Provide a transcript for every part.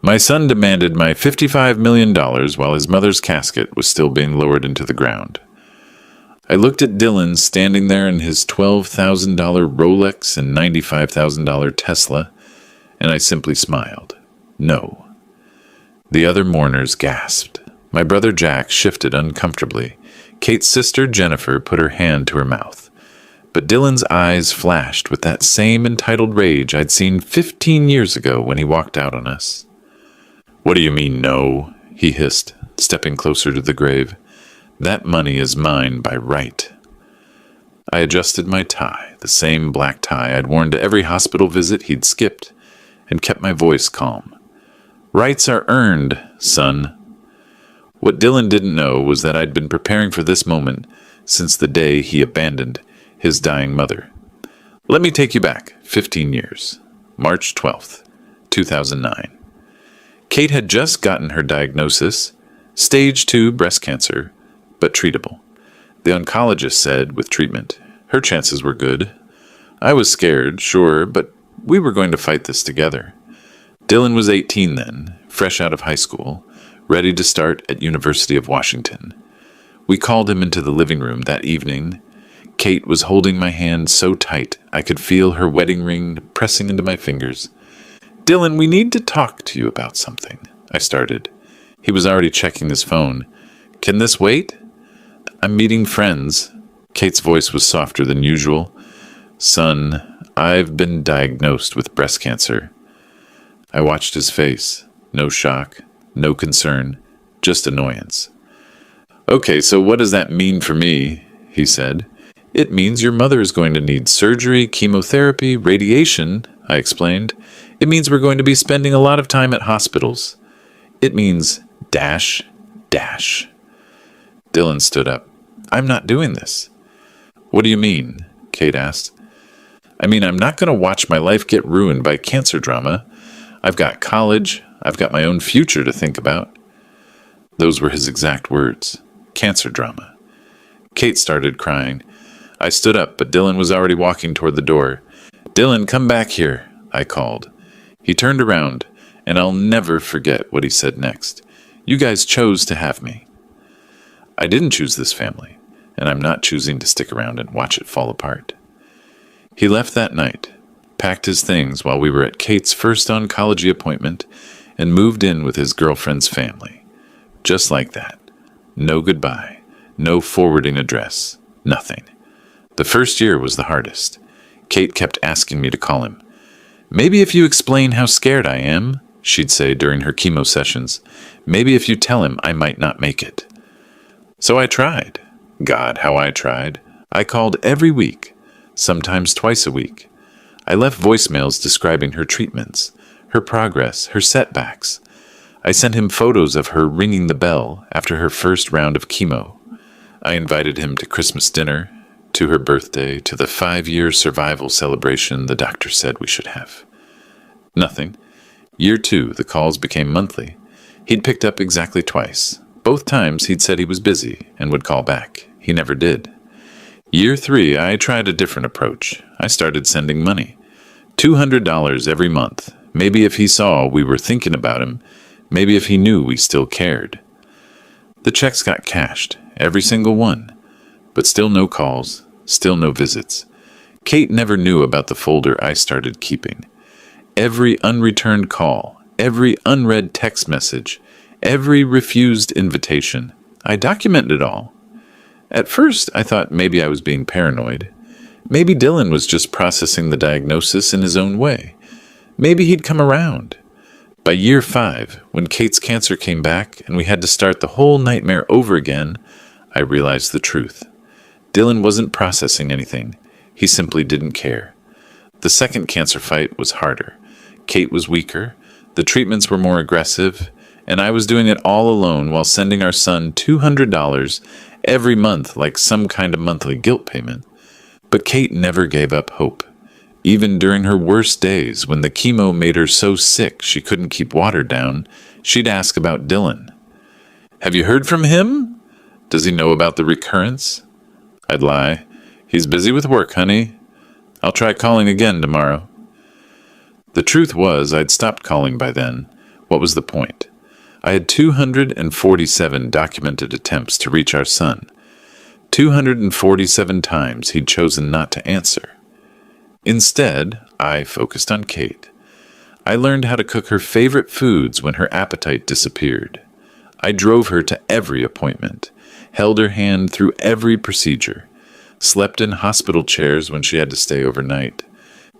My son demanded my $55 million while his mother's casket was still being lowered into the ground. I looked at Dylan standing there in his $12,000 Rolex and $95,000 Tesla, and I simply smiled. No. The other mourners gasped. My brother Jack shifted uncomfortably. Kate's sister Jennifer put her hand to her mouth. But Dylan's eyes flashed with that same entitled rage I'd seen 15 years ago when he walked out on us. "What do you mean, no?" he hissed, stepping closer to the grave. "That money is mine by right." I adjusted my tie, the same black tie I'd worn to every hospital visit he'd skipped, and kept my voice calm. "Rights are earned, son." What Dylan didn't know was that I'd been preparing for this moment since the day he abandoned his dying mother. Let me take you back 15 years. March 12th, 2009. Kate had just gotten her diagnosis, stage 2 breast cancer, but treatable. The oncologist said, with treatment, her chances were good. I was scared, sure, but we were going to fight this together. Dylan was 18 then, fresh out of high school, ready to start at University of Washington. We called him into the living room that evening. Kate was holding my hand so tight I could feel her wedding ring pressing into my fingers. "Dylan, we need to talk to you about something," I started. He was already checking his phone. "Can this wait?" "I'm meeting friends." Kate's voice was softer than usual. "Son, I've been diagnosed with breast cancer." I watched his face. No shock, no concern, just annoyance. "Okay, so what does that mean for me?" he said. "It means your mother is going to need surgery, chemotherapy, radiation," I explained. "It means we're going to be spending a lot of time at hospitals. It means dash, dash." Dylan stood up. "I'm not doing this." "What do you mean?" Kate asked. "I mean, I'm not going to watch my life get ruined by cancer drama. I've got college. I've got my own future to think about." Those were his exact words. Cancer drama. Kate started crying. I stood up, but Dylan was already walking toward the door. "Dylan, come back here," I called. He turned around, and I'll never forget what he said next. "You guys chose to have me." I didn't choose this family, and I'm not choosing to stick around and watch it fall apart. He left that night, packed his things while we were at Kate's first oncology appointment, and moved in with his girlfriend's family. Just like that. No goodbye, no forwarding address, nothing. The first year was the hardest. Kate kept asking me to call him. "Maybe if you explain how scared I am," she'd say during her chemo sessions, "maybe if you tell him I might not make it." So I tried. God, how I tried. I called every week, sometimes twice a week. I left voicemails describing her treatments, her progress, her setbacks. I sent him photos of her ringing the bell after her first round of chemo. I invited him to Christmas dinner, to her birthday, to the 5-year survival celebration the doctor said we should have. Nothing. Year 2, the calls became monthly. He'd picked up exactly twice. Both times he'd said he was busy and would call back. He never did. Year 3, I tried a different approach. I started sending money. $200 every month. Maybe if he saw we were thinking about him, maybe if he knew we still cared. The checks got cashed, every single one. But still no calls, still no visits. Kate never knew about the folder I started keeping. Every unreturned call, every unread text message, every refused invitation. I documented it all. At first, I thought maybe I was being paranoid. Maybe Dylan was just processing the diagnosis in his own way. Maybe he'd come around. By year 5, when Kate's cancer came back and we had to start the whole nightmare over again, I realized the truth. Dylan wasn't processing anything. He simply didn't care. The second cancer fight was harder. Kate was weaker, the treatments were more aggressive, and I was doing it all alone while sending our son $200 every month like some kind of monthly guilt payment. But Kate never gave up hope. Even during her worst days, when the chemo made her so sick she couldn't keep water down, she'd ask about Dylan. "Have you heard from him? Does he know about the recurrence?" I'd lie. "He's busy with work, honey. I'll try calling again tomorrow." The truth was, I'd stopped calling by then. What was the point? I had 247 documented attempts to reach our son. 247 times he'd chosen not to answer. Instead, I focused on Kate. I learned how to cook her favorite foods when her appetite disappeared. I drove her to every appointment, held her hand through every procedure, slept in hospital chairs when she had to stay overnight.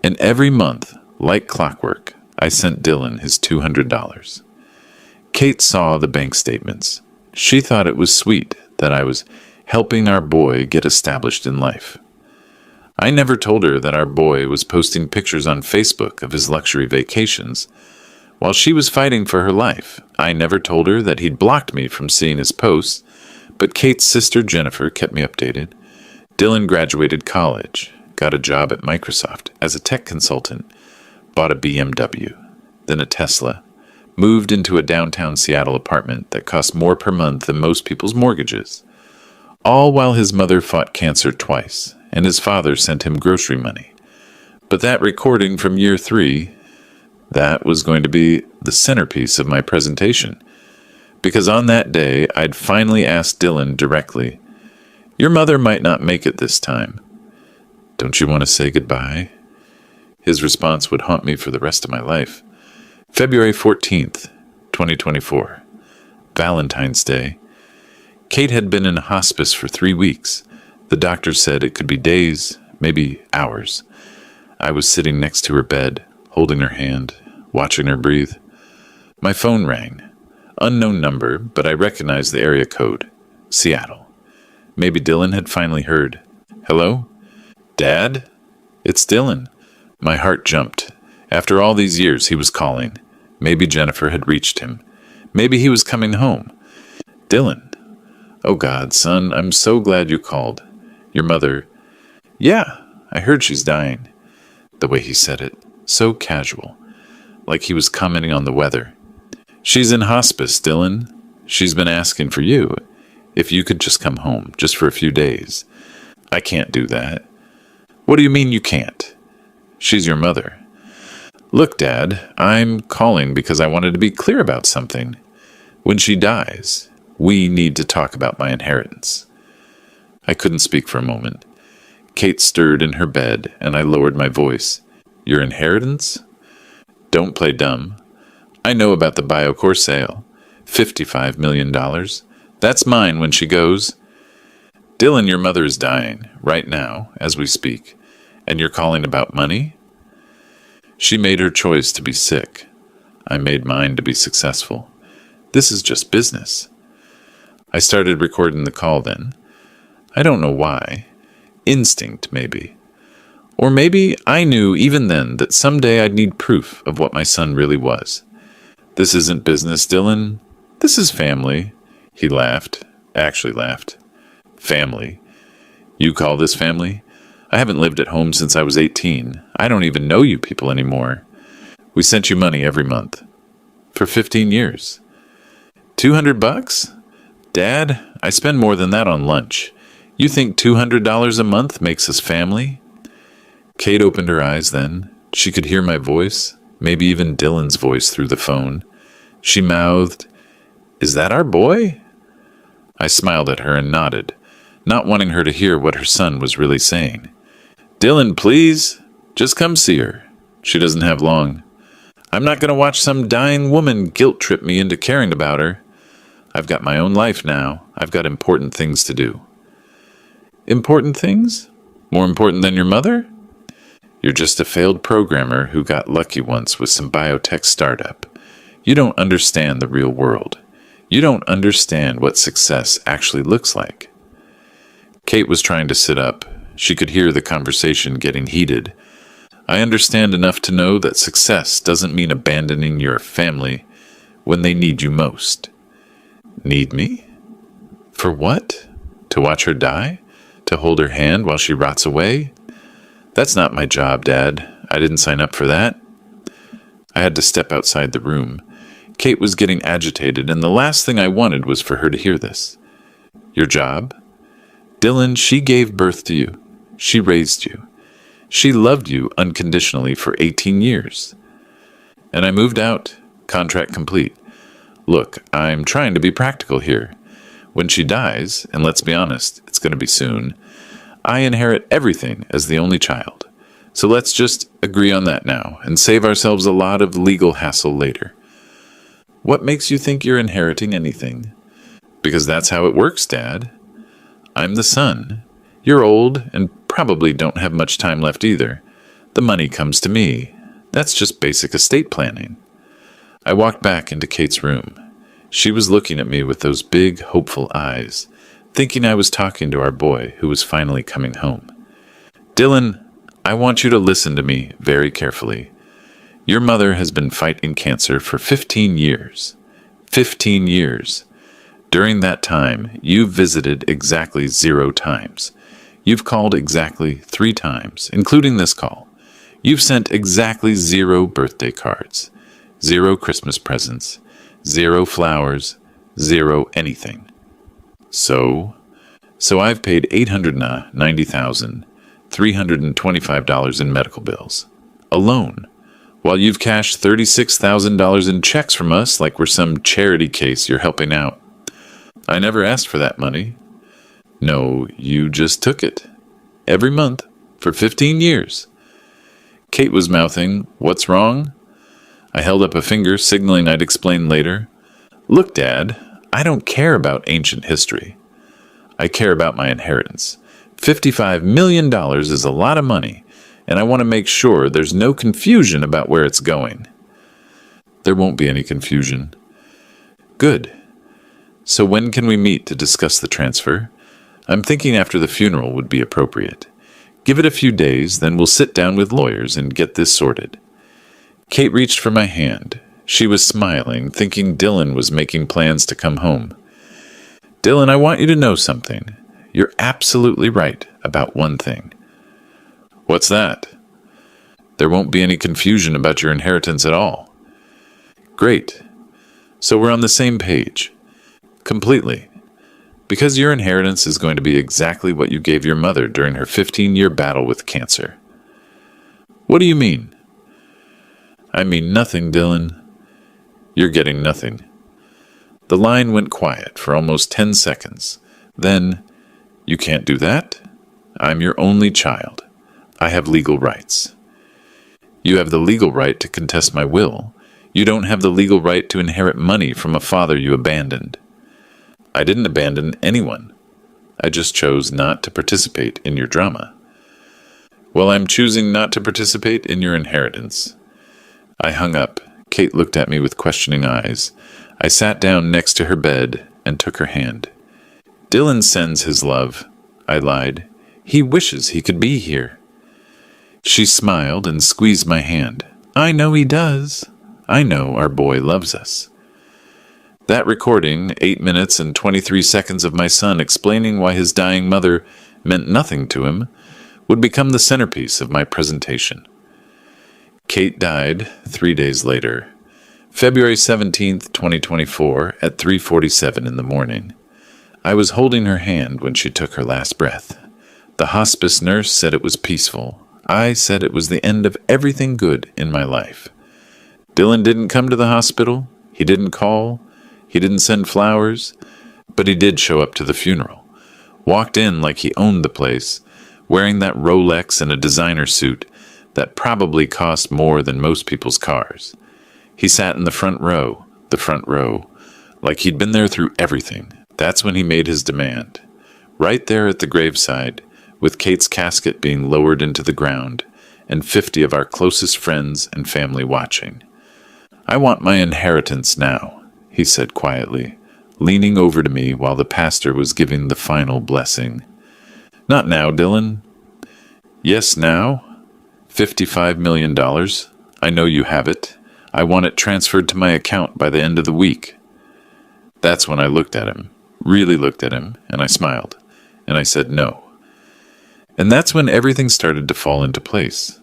And every month, like clockwork, I sent Dylan his $200. Kate saw the bank statements. She thought it was sweet that I was helping our boy get established in life. I never told her that our boy was posting pictures on Facebook of his luxury vacations. While she was fighting for her life, I never told her that he'd blocked me from seeing his posts, but Kate's sister Jennifer kept me updated. Dylan graduated college, got a job at Microsoft as a tech consultant, bought a BMW, then a Tesla, moved into a downtown Seattle apartment that cost more per month than most people's mortgages. All while his mother fought cancer twice, and his father sent him grocery money. But that recording from year 3, that was going to be the centerpiece of my presentation. Because on that day, I'd finally asked Dylan directly, "Your mother might not make it this time. Don't you want to say goodbye?" His response would haunt me for the rest of my life. February 14th, 2024. Valentine's Day. Kate had been in hospice for 3 weeks. The doctor said it could be days, maybe hours. I was sitting next to her bed, holding her hand, watching her breathe. My phone rang. Unknown number, but I recognized the area code. Seattle. Maybe Dylan had finally heard. "Hello? Dad? It's Dylan." My heart jumped. After all these years, he was calling. Maybe Jennifer had reached him. Maybe he was coming home. "Dylan. Oh God, son, I'm so glad you called. Your mother." "Yeah, I heard she's dying." The way he said it, so casual, like he was commenting on the weather. "She's in hospice, Dylan. She's been asking for you. If you could just come home, just for a few days." "I can't do that." "What do you mean you can't? She's your mother." "Look, Dad, I'm calling because I wanted to be clear about something. When she dies, we need to talk about my inheritance." I couldn't speak for a moment. Kate stirred in her bed, and I lowered my voice. "Your inheritance? Don't play dumb. I know about the Biocore sale. $55 million. That's mine when she goes. Dylan, your mother is dying, right now, as we speak, and you're calling about money? She made her choice to be sick. I made mine to be successful. This is just business." I started recording the call then. I don't know why. Instinct, maybe. Or maybe I knew even then that someday I'd need proof of what my son really was. "This isn't business, Dylan. This is family." He laughed. Actually laughed. "Family? You call this family? I haven't lived at home since I was 18. I don't even know you people anymore. We sent you money every month. For 15 years. $200? Dad, I spend more than that on lunch. You think $200 a month makes us family?" Kate opened her eyes then. She could hear my voice, maybe even Dylan's voice through the phone. She mouthed, "Is that our boy?" I smiled at her and nodded, not wanting her to hear what her son was really saying. "Dylan, please, just come see her. She doesn't have long. I'm not going to watch some dying woman guilt trip me into caring about her. I've got my own life now. I've got important things to do." "Important things? More important than your mother?" "You're just a failed programmer who got lucky once with some biotech startup. You don't understand the real world. You don't understand what success actually looks like." Kate was trying to sit up. She could hear the conversation getting heated. I understand enough to know that success doesn't mean abandoning your family when they need you most. Need me? For what? To watch her die? To hold her hand while she rots away? That's not my job, Dad. I didn't sign up for that. I had to step outside the room. Kate was getting agitated, and the last thing I wanted was for her to hear this. Your job? Dylan, she gave birth to you. She raised you. She loved you unconditionally for 18 years. And I moved out, Contract complete. Look, I'm trying to be practical here. When she dies, and let's be honest, it's going to be soon, I inherit everything as the only child. So let's just agree on that now and save ourselves a lot of legal hassle later. What makes you think you're inheriting anything? Because that's how it works, Dad. I'm the son. You're old and probably don't have much time left either. The money comes to me. That's just basic estate planning. I walked back into Kate's room. She was looking at me with those big, hopeful eyes, thinking I was talking to our boy who was finally coming home. Dylan, I want you to listen to me very carefully. Your mother has been fighting cancer for 15 years. 15 years. During that time, you've visited exactly 0 times. You've called exactly 3 times, including this call. You've sent exactly 0 birthday cards, 0 Christmas presents, 0 flowers, 0 anything. So I've paid $890,325 in medical bills, alone, while you've cashed $36,000 in checks from us like we're some charity case you're helping out. I never asked for that money. No, you just took it. Every month, for 15 years. Kate was mouthing, "What's wrong?" I held up a finger, signaling I'd explain later. Look, Dad, I don't care about ancient history. I care about my inheritance. $55 million is a lot of money, and I want to make sure there's no confusion about where it's going. There won't be any confusion. Good. So when can we meet to discuss the transfer? I'm thinking after the funeral would be appropriate. Give it a few days, then we'll sit down with lawyers and get this sorted. Kate reached for my hand. She was smiling, thinking Dylan was making plans to come home. Dylan, I want you to know something. You're absolutely right about one thing. What's that? There won't be any confusion about your inheritance at all. Great. So we're on the same page. Completely. Because your inheritance is going to be exactly what you gave your mother during her 15-year battle with cancer. What do you mean? I mean nothing, Dylan. You're getting nothing. The line went quiet for almost 10 seconds. Then, you can't do that? I'm your only child. I have legal rights. You have the legal right to contest my will. You don't have the legal right to inherit money from a father you abandoned. I didn't abandon anyone. I just chose not to participate in your drama. Well, I'm choosing not to participate in your inheritance. I hung up. Kate looked at me with questioning eyes. I sat down next to her bed and took her hand. Dylan sends his love. I lied. He wishes he could be here. She smiled and squeezed my hand. I know he does. I know our boy loves us. That recording, 8 minutes and 23 seconds of my son explaining why his dying mother meant nothing to him, would become the centerpiece of my presentation. Kate died 3 days later, February 17th, 2024, at 3:47 in the morning. I was holding her hand when she took her last breath. The hospice nurse said it was peaceful. I said it was the end of everything good in my life. Dylan didn't come to the hospital. He didn't call. He didn't send flowers. But he did show up to the funeral. Walked in like he owned the place, wearing that Rolex and a designer suit that probably cost more than most people's cars. He sat in the front row, like he'd been there through everything. That's when he made his demand. Right there at the graveside, with Kate's casket being lowered into the ground, and 50 of our closest friends and family watching. I want my inheritance now, he said quietly, leaning over to me while the pastor was giving the final blessing. Not now, Dylan. Yes, now. $55 million. I know you have it. I want it transferred to my account by the end of the week. That's when I looked at him, really looked at him, and I smiled. And I said no. And that's when everything started to fall into place.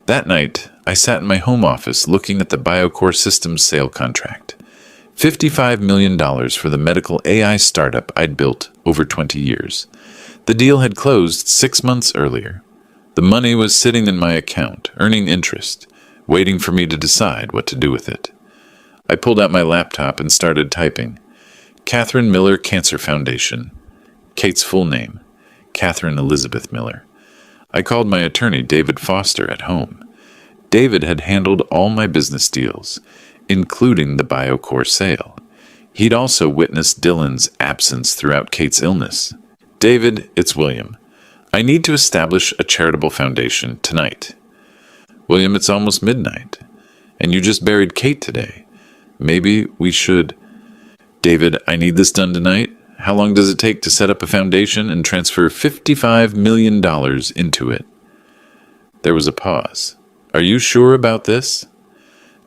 That night, I sat in my home office looking at the BioCore Systems sale contract. $55 million for the medical AI startup I'd built over 20 years. The deal had closed 6 months earlier. The money was sitting in my account, earning interest, waiting for me to decide what to do with it. I pulled out my laptop and started typing. Catherine Miller Cancer Foundation. Kate's full name, Catherine Elizabeth Miller. I called my attorney, David Foster, at home. David had handled all my business deals, including the BioCore sale. He'd also witnessed Dylan's absence throughout Kate's illness. David, it's William. I need to establish a charitable foundation tonight. William, it's almost midnight, and you just buried Kate today. Maybe we should... David, I need this done tonight. How long does it take to set up a foundation and transfer $55 million into it? There was a pause. Are you sure about this?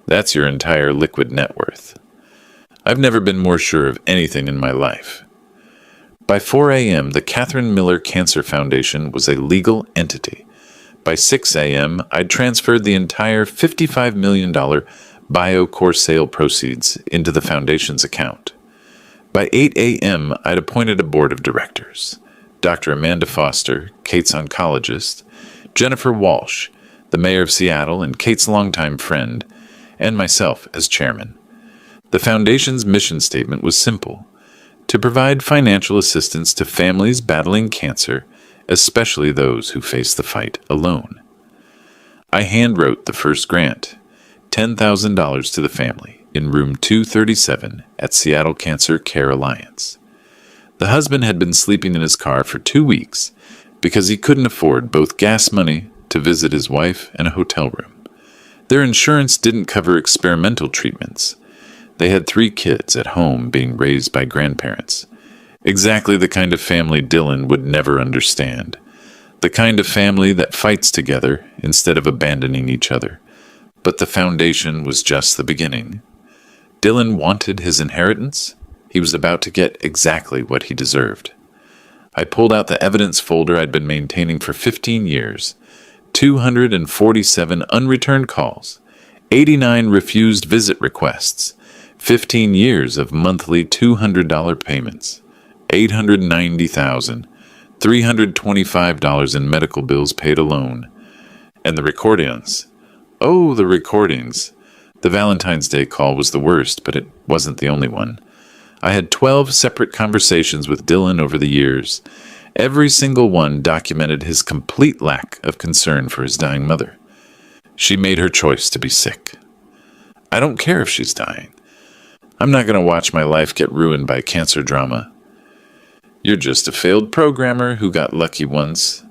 That's your entire liquid net worth. I've never been more sure of anything in my life. By 4 a.m., the Catherine Miller Cancer Foundation was a legal entity. By 6 a.m., I'd transferred the entire $55 million BioCore sale proceeds into the foundation's account. By 8 a.m., I'd appointed a board of directors. Dr. Amanda Foster, Kate's oncologist, Jennifer Walsh, the mayor of Seattle and Kate's longtime friend, and myself as chairman. The foundation's mission statement was simple: to provide financial assistance to families battling cancer, especially those who face the fight alone. I handwrote the first grant, $10,000 to the family, in room 237 at Seattle Cancer Care Alliance. The husband had been sleeping in his car for 2 weeks because he couldn't afford both gas money to visit his wife and a hotel room. Their insurance didn't cover experimental treatments. They had 3 kids at home being raised by grandparents. Exactly the kind of family Dylan would never understand. The kind of family that fights together instead of abandoning each other. But the foundation was just the beginning. Dylan wanted his inheritance. He was about to get exactly what he deserved. I pulled out the evidence folder I'd been maintaining for 15 years. 247 unreturned calls, 89 refused visit requests, 15 years of monthly $200 payments, $890,000, $325 in medical bills paid alone. And the recordings. Oh, the recordings. The Valentine's Day call was the worst, but it wasn't the only one. I had 12 separate conversations with Dylan over the years. Every single one documented his complete lack of concern for his dying mother. She made her choice to be sick. I don't care if she's dying. I'm not going to watch my life get ruined by cancer drama. You're just a failed programmer who got lucky once.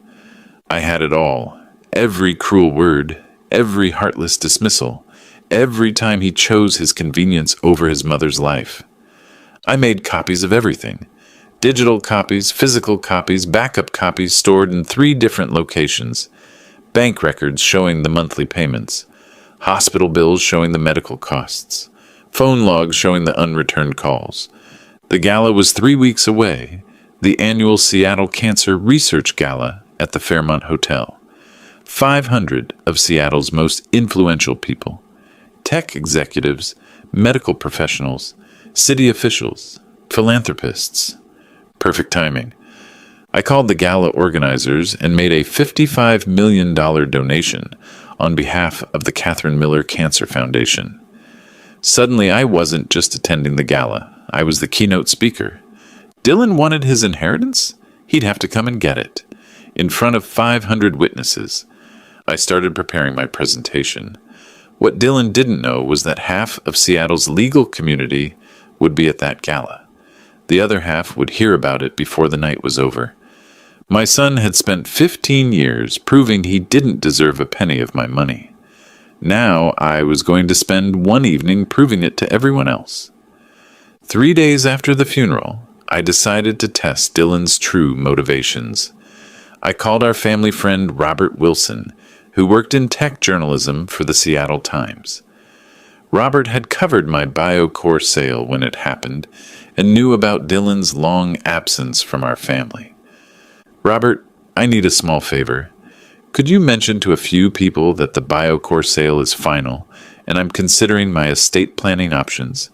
I had it all. Every cruel word, every heartless dismissal, every time he chose his convenience over his mother's life. I made copies of everything. Digital copies, physical copies, backup copies stored in 3 different locations. Bank records showing the monthly payments. Hospital bills showing the medical costs. Phone logs showing the unreturned calls. The gala was 3 weeks away. The annual Seattle Cancer Research Gala at the Fairmont Hotel. 500 of Seattle's most influential people. Tech executives, medical professionals, city officials, philanthropists. Perfect timing. I called the gala organizers and made a $55 million donation on behalf of the Catherine Miller Cancer Foundation. Suddenly, I wasn't just attending the gala. I was the keynote speaker. Dylan wanted his inheritance? He'd have to come and get it. In front of 500 witnesses. I started preparing my presentation. What Dylan didn't know was that half of Seattle's legal community would be at that gala. The other half would hear about it before the night was over. My son had spent 15 years proving he didn't deserve a penny of my money. Now I was going to spend one evening proving it to everyone else. 3 days after the funeral, I decided to test Dylan's true motivations. I called our family friend Robert Wilson, who worked in tech journalism for the Seattle Times. Robert had covered my BioCore sale when it happened and knew about Dylan's long absence from our family. Robert, I need a small favor. Could you mention to a few people that the BioCore sale is final and I'm considering my estate planning options?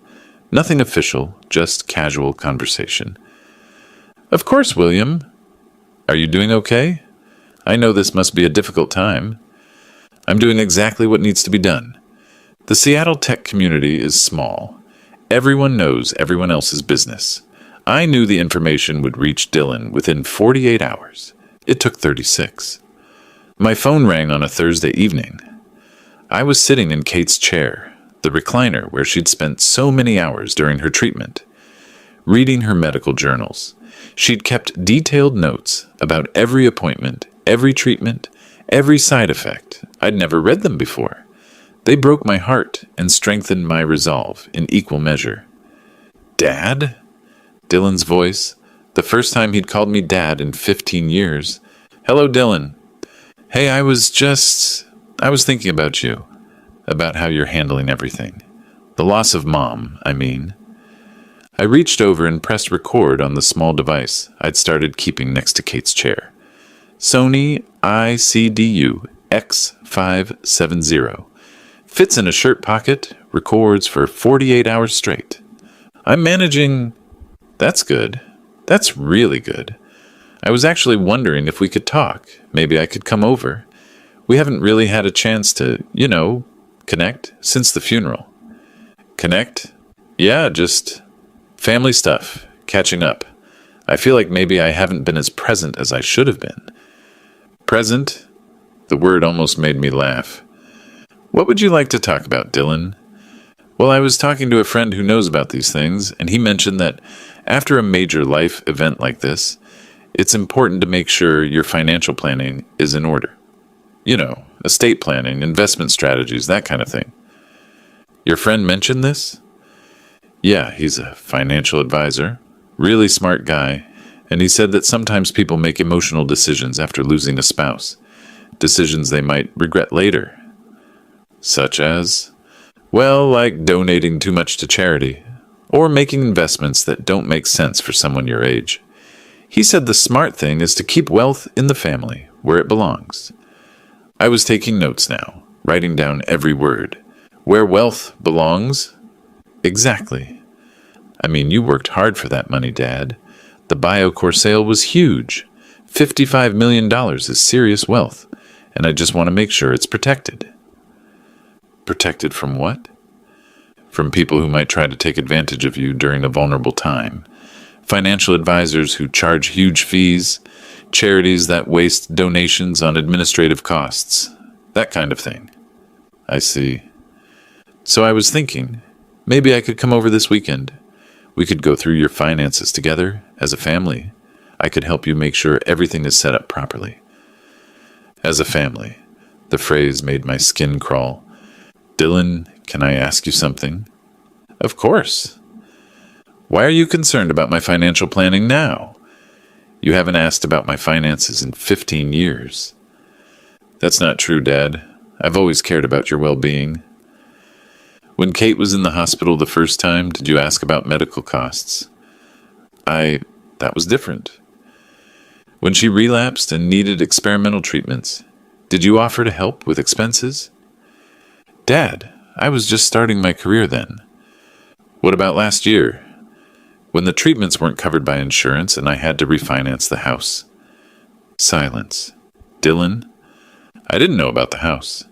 Nothing official, just casual conversation. Of course, William. Are you doing okay? I know this must be a difficult time. I'm doing exactly what needs to be done. The Seattle tech community is small. Everyone knows everyone else's business. I knew the information would reach Dylan within 48 hours. It took 36. My phone rang on a Thursday evening. I was sitting in Kate's chair, the recliner where she'd spent so many hours during her treatment, reading her medical journals. She'd kept detailed notes about every appointment, every treatment, every side effect. I'd never read them before. They broke my heart and strengthened my resolve in equal measure. Dad? Dylan's voice, the first time he'd called me Dad in 15 years. Hello, Dylan. Hey, I was thinking about you, about how you're handling everything. The loss of Mom, I mean. I reached over and pressed record on the small device I'd started keeping next to Kate's chair. Sony ICDU X570. Fits in a shirt pocket, records for 48 hours straight. I'm managing... That's good. That's really good. I was actually wondering if we could talk. Maybe I could come over. We haven't really had a chance to, connect since the funeral. Connect? Yeah, just family stuff, catching up. I feel like maybe I haven't been as present as I should have been. Present? The word almost made me laugh. What would you like to talk about, Dylan? Well, I was talking to a friend who knows about these things, and he mentioned that after a major life event like this, it's important to make sure your financial planning is in order. Estate planning, investment strategies, that kind of thing. Your friend mentioned this? Yeah, he's a financial advisor, really smart guy, and he said that sometimes people make emotional decisions after losing a spouse, decisions they might regret later. Such as, like donating too much to charity, or making investments that don't make sense for someone your age. He said the smart thing is to keep wealth in the family, where it belongs. I was taking notes now, writing down every word. Where wealth belongs? Exactly. I mean, you worked hard for that money, Dad. The BioCore sale was huge. $55 million is serious wealth, and I just want to make sure it's protected. Protected from what? From people who might try to take advantage of you during a vulnerable time. Financial advisors who charge huge fees, charities that waste donations on administrative costs, that kind of thing. I see. So I was thinking, maybe I could come over this weekend. We could go through your finances together as a family. I could help you make sure everything is set up properly. As a family, the phrase made my skin crawl. Dylan, can I ask you something? Of course. Why are you concerned about my financial planning now? You haven't asked about my finances in 15 years. That's not true, Dad. I've always cared about your well-being. When Kate was in the hospital the first time, did you ask about medical costs? That was different. When she relapsed and needed experimental treatments, did you offer to help with expenses? Dad, I was just starting my career then. What about last year, when the treatments weren't covered by insurance and I had to refinance the house? Silence. Dylan, I didn't know about the house.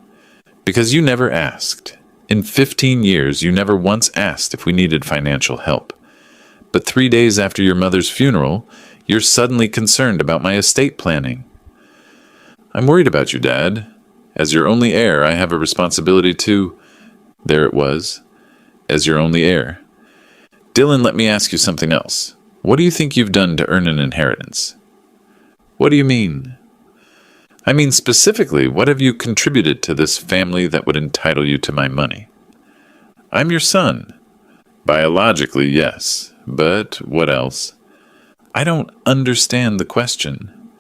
Because you never asked. In 15 years, you never once asked if we needed financial help. But 3 days after your mother's funeral, you're suddenly concerned about my estate planning. I'm worried about you, Dad. As your only heir, I have a responsibility to... There it was. As your only heir. Dylan, let me ask you something else. What do you think you've done to earn an inheritance? What do you mean? I mean specifically, what have you contributed to this family that would entitle you to my money? I'm your son. Biologically, yes. But what else? I don't understand the question.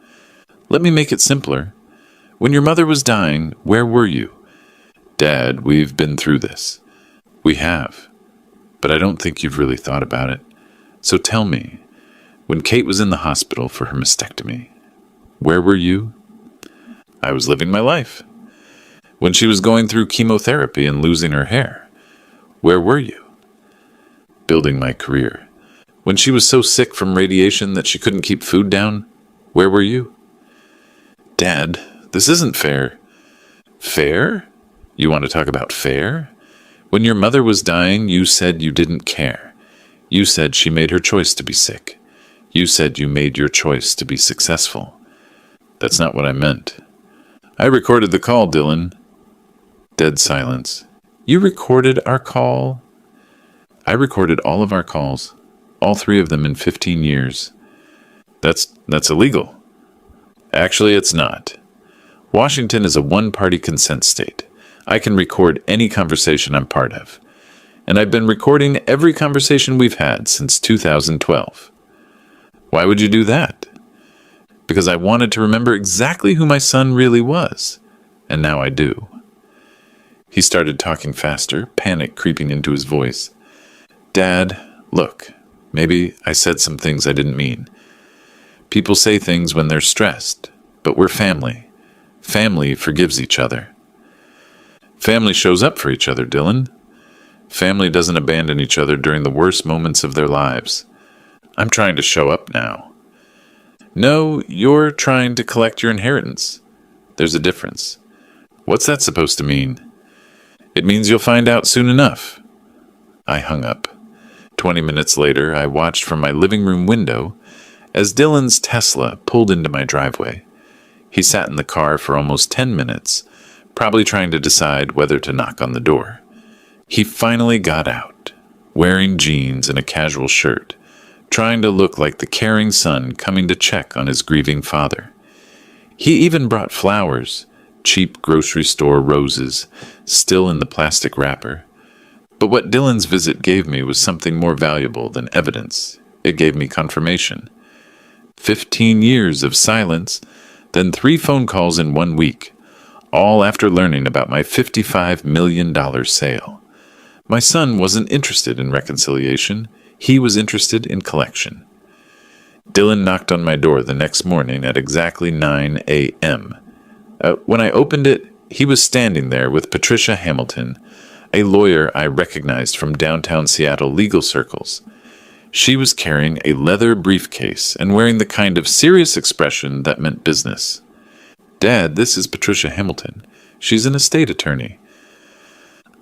Let me make it simpler. When your mother was dying, where were you? Dad, we've been through this. We have. But I don't think you've really thought about it. So tell me, when Kate was in the hospital for her mastectomy, where were you? I was living my life. When she was going through chemotherapy and losing her hair, where were you? Building my career. When she was so sick from radiation that she couldn't keep food down, where were you? Dad, this isn't fair. Fair? You want to talk about fair? When your mother was dying, you said you didn't care. You said she made her choice to be sick. You said you made your choice to be successful. That's not what I meant. I recorded the call, Dylan. Dead silence. You recorded our call? I recorded all of our calls, all 3 of them in 15 years. That's illegal. Actually, it's not. Washington is a one-party consent state. I can record any conversation I'm part of. And I've been recording every conversation we've had since 2012. Why would you do that? Because I wanted to remember exactly who my son really was. And now I do. He started talking faster, panic creeping into his voice. Dad, look, maybe I said some things I didn't mean. People say things when they're stressed, but we're family. Family forgives each other. Family shows up for each other, Dylan. Family doesn't abandon each other during the worst moments of their lives. I'm trying to show up now. No, you're trying to collect your inheritance. There's a difference. What's that supposed to mean? It means you'll find out soon enough. I hung up. 20 minutes later, I watched from my living room window as Dylan's Tesla pulled into my driveway. He sat in the car for almost 10 minutes, probably trying to decide whether to knock on the door. He finally got out, wearing jeans and a casual shirt, trying to look like the caring son coming to check on his grieving father. He even brought flowers, cheap grocery store roses, still in the plastic wrapper. But what Dylan's visit gave me was something more valuable than evidence. It gave me confirmation. 15 years of silence, then 3 phone calls in 1 week, all after learning about my $55 million sale. My son wasn't interested in reconciliation. He was interested in collection. Dylan knocked on my door the next morning at exactly 9 a.m. When I opened it, he was standing there with Patricia Hamilton, a lawyer I recognized from downtown Seattle legal circles. She was carrying a leather briefcase and wearing the kind of serious expression that meant business. Dad, this is Patricia Hamilton. She's an estate attorney.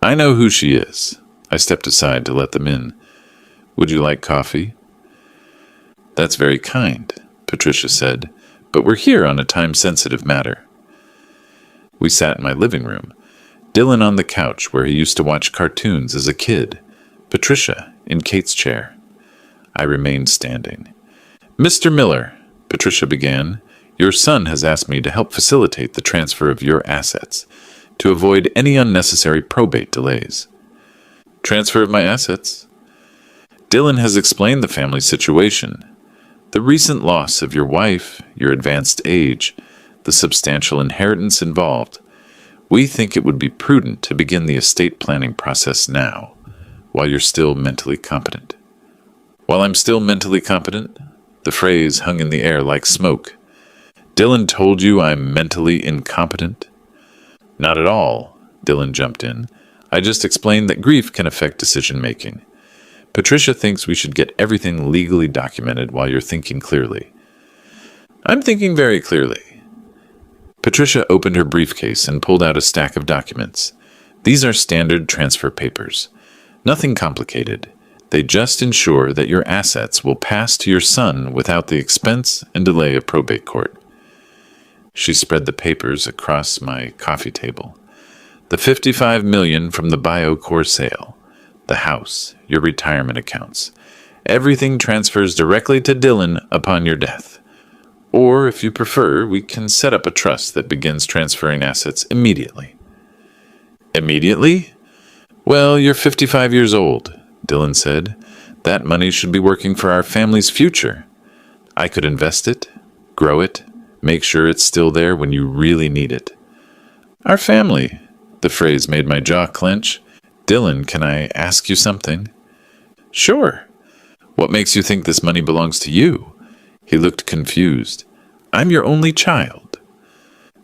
I know who she is. I stepped aside to let them in. Would you like coffee? That's very kind, Patricia said, but we're here on a time-sensitive matter. We sat in my living room. Dylan on the couch where he used to watch cartoons as a kid. Patricia in Kate's chair. I remained standing. Mr. Miller, Patricia began, your son has asked me to help facilitate the transfer of your assets, to avoid any unnecessary probate delays. Transfer of my assets? Dylan has explained the family situation. The recent loss of your wife, your advanced age, the substantial inheritance involved. We think it would be prudent to begin the estate planning process now, while you're still mentally competent. While I'm still mentally competent? The phrase hung in the air like smoke. Dylan told you I'm mentally incompetent? Not at all, Dylan jumped in. I just explained that grief can affect decision-making. Patricia thinks we should get everything legally documented while you're thinking clearly. I'm thinking very clearly. Patricia opened her briefcase and pulled out a stack of documents. These are standard transfer papers. Nothing complicated. They just ensure that your assets will pass to your son without the expense and delay of probate court. She spread the papers across my coffee table. The $55 million from the BioCore sale, the house, your retirement accounts. Everything transfers directly to Dylan upon your death. Or, if you prefer, we can set up a trust that begins transferring assets immediately. Immediately? Well, you're 55 years old, Dylan said. That money should be working for our family's future. I could invest it, grow it, make sure it's still there when you really need it. Our family. The phrase made my jaw clench. Dylan, can I ask you something? Sure. What makes you think this money belongs to you? He looked confused. I'm your only child.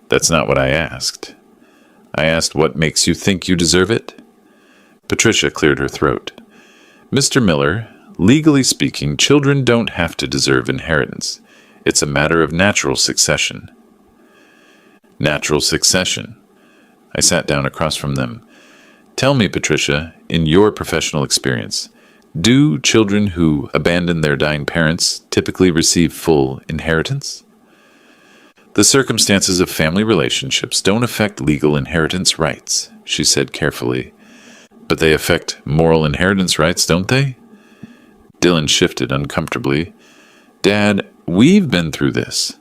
That's not what I asked. I asked what makes you think you deserve it? Patricia cleared her throat. Mr. Miller, legally speaking, children don't have to deserve inheritance. It's a matter of natural succession. Natural succession. I sat down across from them. Tell me, Patricia, in your professional experience, do children who abandon their dying parents typically receive full inheritance? The circumstances of family relationships don't affect legal inheritance rights, she said carefully. But they affect moral inheritance rights, don't they? Dylan shifted uncomfortably. Dad, we've been through this.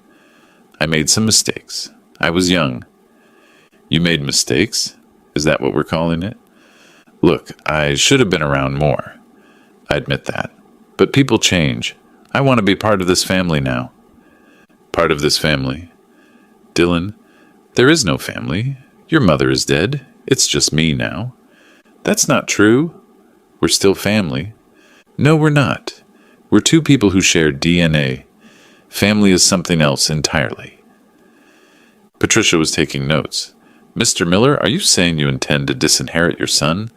I made some mistakes. I was young. You made mistakes? Is that what we're calling it? Look, I should have been around more. I admit that. But people change. I want to be part of this family now. Part of this family? Dylan, there is no family. Your mother is dead. It's just me now. That's not true. We're still family. No, we're not. We're two people who share DNA. Family is something else entirely. Patricia was taking notes. Mr. Miller, are you saying you intend to disinherit your son?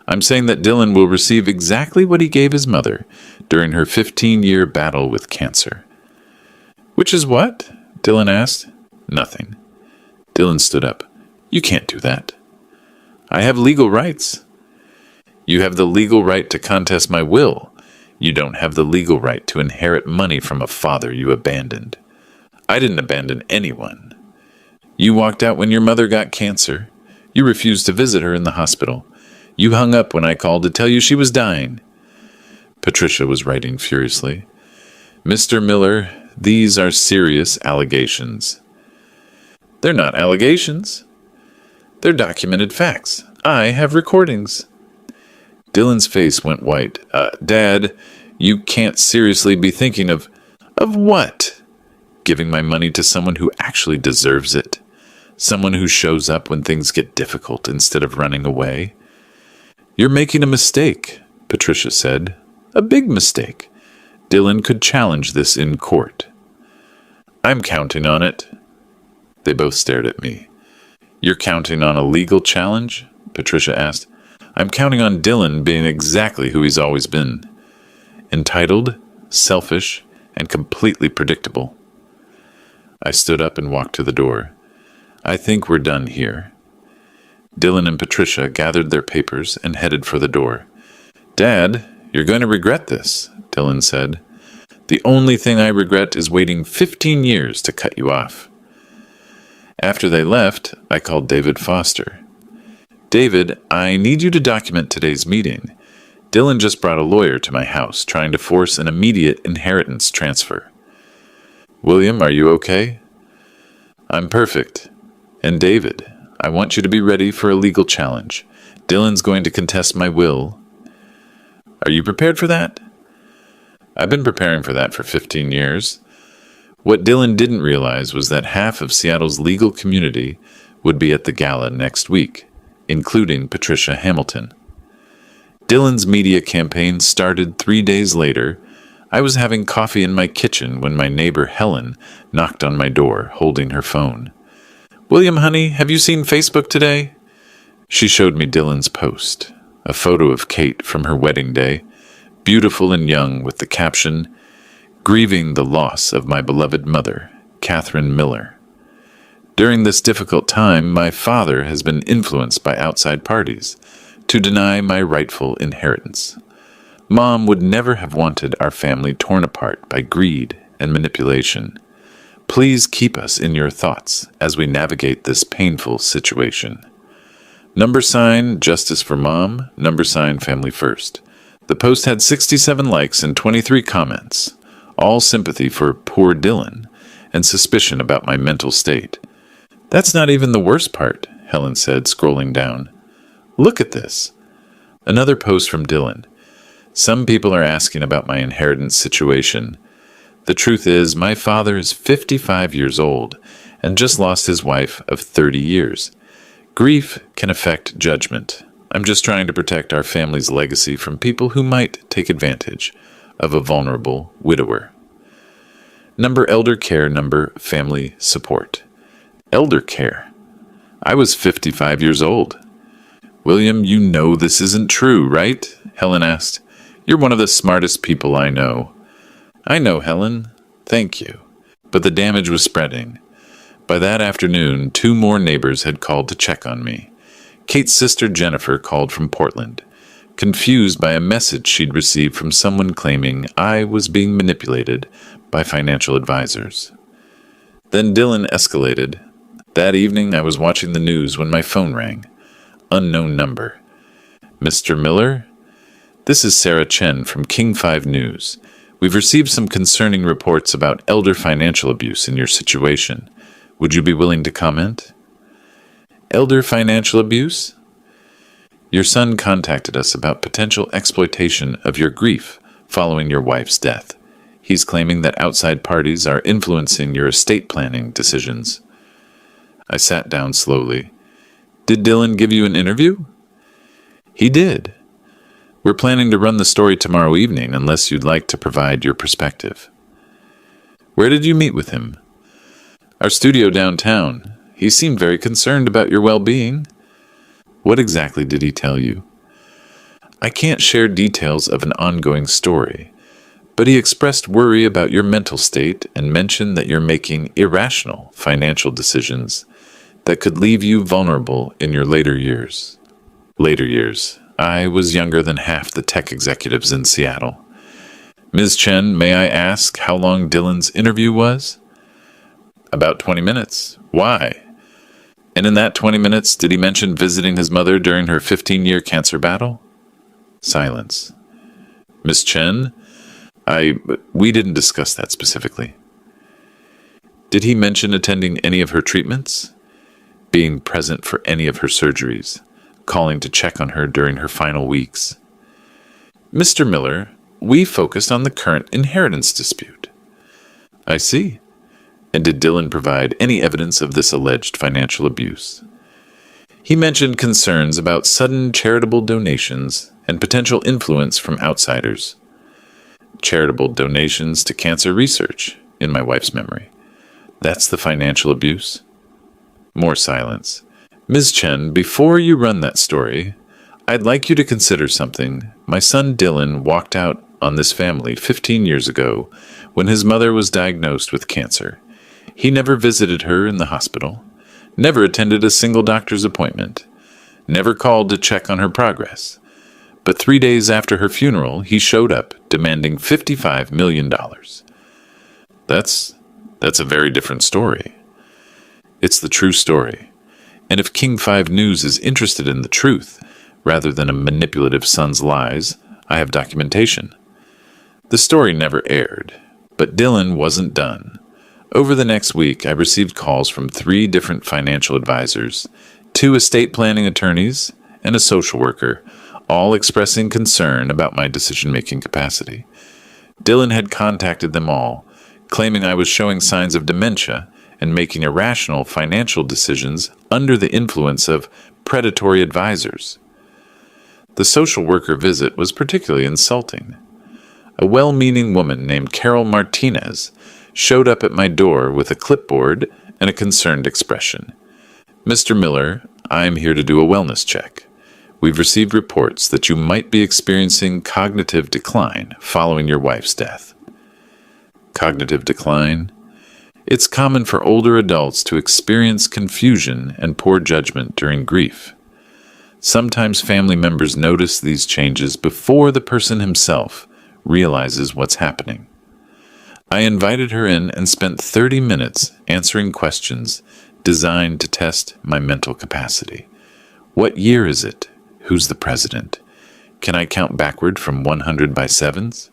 I'm saying that Dylan will receive exactly what he gave his mother during her 15-year battle with cancer. Which is what? Dylan asked. Nothing. Dylan stood up. You can't do that. I have legal rights. You have the legal right to contest my will. You don't have the legal right to inherit money from a father you abandoned. I didn't abandon anyone. You walked out when your mother got cancer. You refused to visit her in the hospital. You hung up when I called to tell you she was dying. Patricia was writing furiously. Mr. Miller, these are serious allegations. They're not allegations. They're documented facts. I have recordings. Dylan's face went white. Dad, you can't seriously be thinking of what? Giving my money to someone who actually deserves it? Someone who shows up when things get difficult instead of running away? You're making a mistake, Patricia said. A big mistake. Dylan could challenge this in court. I'm counting on it. They both stared at me. You're counting on a legal challenge? Patricia asked. I'm counting on Dylan being exactly who he's always been. Entitled, selfish, and completely predictable. I stood up and walked to the door. I think we're done here. Dylan and Patricia gathered their papers and headed for the door. Dad, you're going to regret this, Dylan said. The only thing I regret is waiting 15 years to cut you off. After they left, I called David Foster. David, I need you to document today's meeting. Dylan just brought a lawyer to my house trying to force an immediate inheritance transfer. William, are you okay? I'm perfect. And David, I want you to be ready for a legal challenge. Dylan's going to contest my will. Are you prepared for that? I've been preparing for that for 15 years. What Dylan didn't realize was that half of Seattle's legal community would be at the gala next week, including Patricia Hamilton. Dylan's media campaign started 3 days later. I was having coffee in my kitchen when my neighbor Helen knocked on my door, holding her phone. William, honey, have you seen Facebook today? She showed me Dylan's post, a photo of Kate from her wedding day, beautiful and young, with the caption, Grieving the loss of my beloved mother, Catherine Miller. During this difficult time, my father has been influenced by outside parties to deny my rightful inheritance. Mom would never have wanted our family torn apart by greed and manipulation. Please keep us in your thoughts as we navigate this painful situation. #, Justice for Mom, #, Family First. The post had 67 likes and 23 comments, all sympathy for poor Dylan and suspicion about my mental state. That's not even the worst part, Helen said, scrolling down. Look at this. Another post from Dylan. Some people are asking about my inheritance situation. The truth is, my father is 55 years old and just lost his wife of 30 years. Grief can affect judgment. I'm just trying to protect our family's legacy from people who might take advantage of a vulnerable widower. Elder care, family support. Elder care. I was 55 years old. William, you know this isn't true, right? Helen asked. You're one of the smartest people I know. I know, Helen. Thank you. But the damage was spreading. By that afternoon, 2 more neighbors had called to check on me. Kate's sister Jennifer called from Portland, confused by a message she'd received from someone claiming I was being manipulated by financial advisors. Then Dylan escalated. That evening, I was watching the news when my phone rang. Unknown number. Mr. Miller? This is Sarah Chen from King 5 News. We've received some concerning reports about elder financial abuse in your situation. Would you be willing to comment? Elder financial abuse? Your son contacted us about potential exploitation of your grief following your wife's death. He's claiming that outside parties are influencing your estate planning decisions. I sat down slowly. Did Dylan give you an interview? He did. We're planning to run the story tomorrow evening unless you'd like to provide your perspective. Where did you meet with him? Our studio downtown. He seemed very concerned about your well-being. What exactly did he tell you? I can't share details of an ongoing story, but he expressed worry about your mental state and mentioned that you're making irrational financial decisions that could leave you vulnerable in your later years. Later years. I was younger than half the tech executives in Seattle. Ms. Chen, may I ask how long Dylan's interview was? About 20 minutes. Why? And in that 20 minutes, did he mention visiting his mother during her 15-year cancer battle? Silence. Ms. Chen, we didn't discuss that specifically. Did he mention attending any of her treatments? Being present for any of her surgeries? Calling to check on her during her final weeks? Mr. Miller, we focused on the current inheritance dispute. I see. And did Dylan provide any evidence of this alleged financial abuse? He mentioned concerns about sudden charitable donations and potential influence from outsiders. Charitable donations to cancer research, in my wife's memory. That's the financial abuse? More silence. Ms. Chen, before you run that story, I'd like you to consider something. My son Dylan walked out on this family 15 years ago when his mother was diagnosed with cancer. He never visited her in the hospital, never attended a single doctor's appointment, never called to check on her progress. But 3 days after her funeral, he showed up demanding $55 million. That's a very different story. It's the true story. And if King 5 News is interested in the truth, rather than a manipulative son's lies, I have documentation. The story never aired, but Dylan wasn't done. Over the next week, I received calls from 3 different financial advisors, 2 estate planning attorneys, and a social worker, all expressing concern about my decision-making capacity. Dylan had contacted them all, claiming I was showing signs of dementia and making irrational financial decisions under the influence of predatory advisors. The social worker visit was particularly insulting. A well-meaning woman named Carol Martinez showed up at my door with a clipboard and a concerned expression. Mr. Miller, I'm here to do a wellness check. We've received reports that you might be experiencing cognitive decline following your wife's death. Cognitive decline? It's common for older adults to experience confusion and poor judgment during grief. Sometimes family members notice these changes before the person himself realizes what's happening. I invited her in and spent 30 minutes answering questions designed to test my mental capacity. What year is it? Who's the president? Can I count backward from 100 by sevens?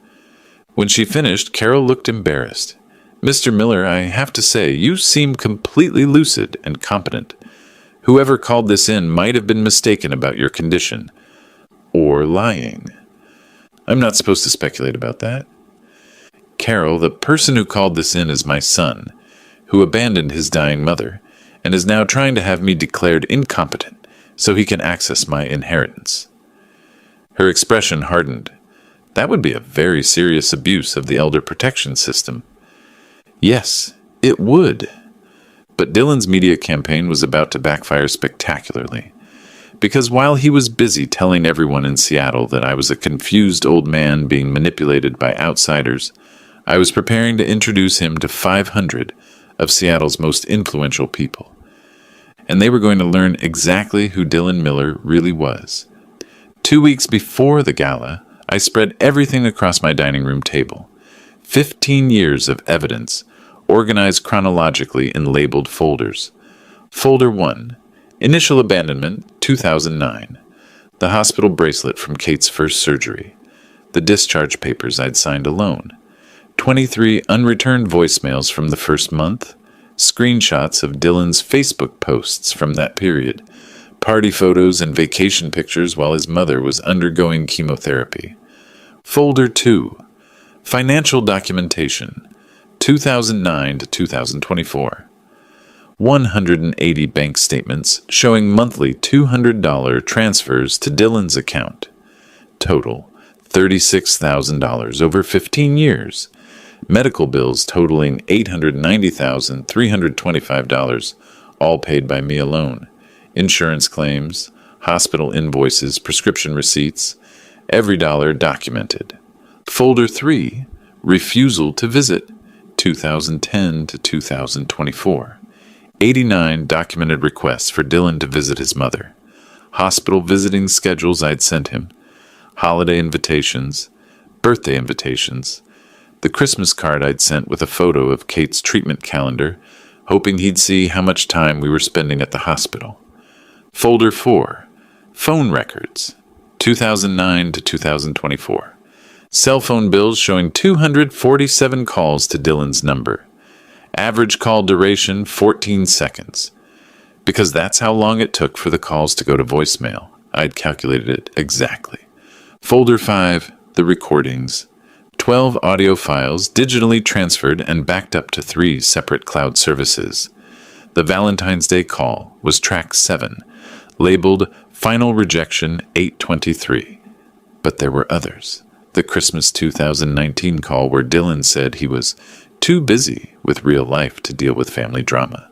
When she finished, Carol looked embarrassed. Mr. Miller, I have to say, you seem completely lucid and competent. Whoever called this in might have been mistaken about your condition. Or lying. I'm not supposed to speculate about that. Carol, the person who called this in is my son, who abandoned his dying mother, and is now trying to have me declared incompetent so he can access my inheritance. Her expression hardened. That would be a very serious abuse of the elder protection system. Yes, it would. But Dylan's media campaign was about to backfire spectacularly. Because while he was busy telling everyone in Seattle that I was a confused old man being manipulated by outsiders, I was preparing to introduce him to 500 of Seattle's most influential people. and they were going to learn exactly who Dylan Miller really was. 2 weeks before the gala, I spread everything across my dining room table. 15 years of evidence, organized chronologically in labeled folders. Folder 1, Initial Abandonment, 2009. The hospital bracelet from Kate's first surgery. The discharge papers I'd signed alone. 23 unreturned voicemails from the first month. Screenshots of Dylan's Facebook posts from that period. Party photos and vacation pictures while his mother was undergoing chemotherapy. Folder 2, Financial Documentation, 2009 to 2024. 180 bank statements showing monthly $200 transfers to Dylan's account. Total, $36,000 over 15 years. Medical bills totaling $890,325, all paid by me alone. Insurance claims, hospital invoices, prescription receipts, every dollar documented. Folder 3, Refusal to Visit, 2010 to 2024. 89 documented requests for Dylan to visit his mother. Hospital visiting schedules I'd sent him. Holiday invitations, birthday invitations, the Christmas card I'd sent with a photo of Kate's treatment calendar, hoping he'd see how much time we were spending at the hospital. Folder 4, Phone Records, 2009 to 2024. Cell phone bills showing 247 calls to Dylan's number. Average call duration, 14 seconds. Because that's how long it took for the calls to go to voicemail. I'd calculated it exactly. Folder 5, The Recordings. 12 audio files digitally transferred and backed up to 3 separate cloud services. The Valentine's Day call was track 7, labeled Final Rejection 823. But there were others. The Christmas 2019 call where Dylan said he was too busy with real life to deal with family drama.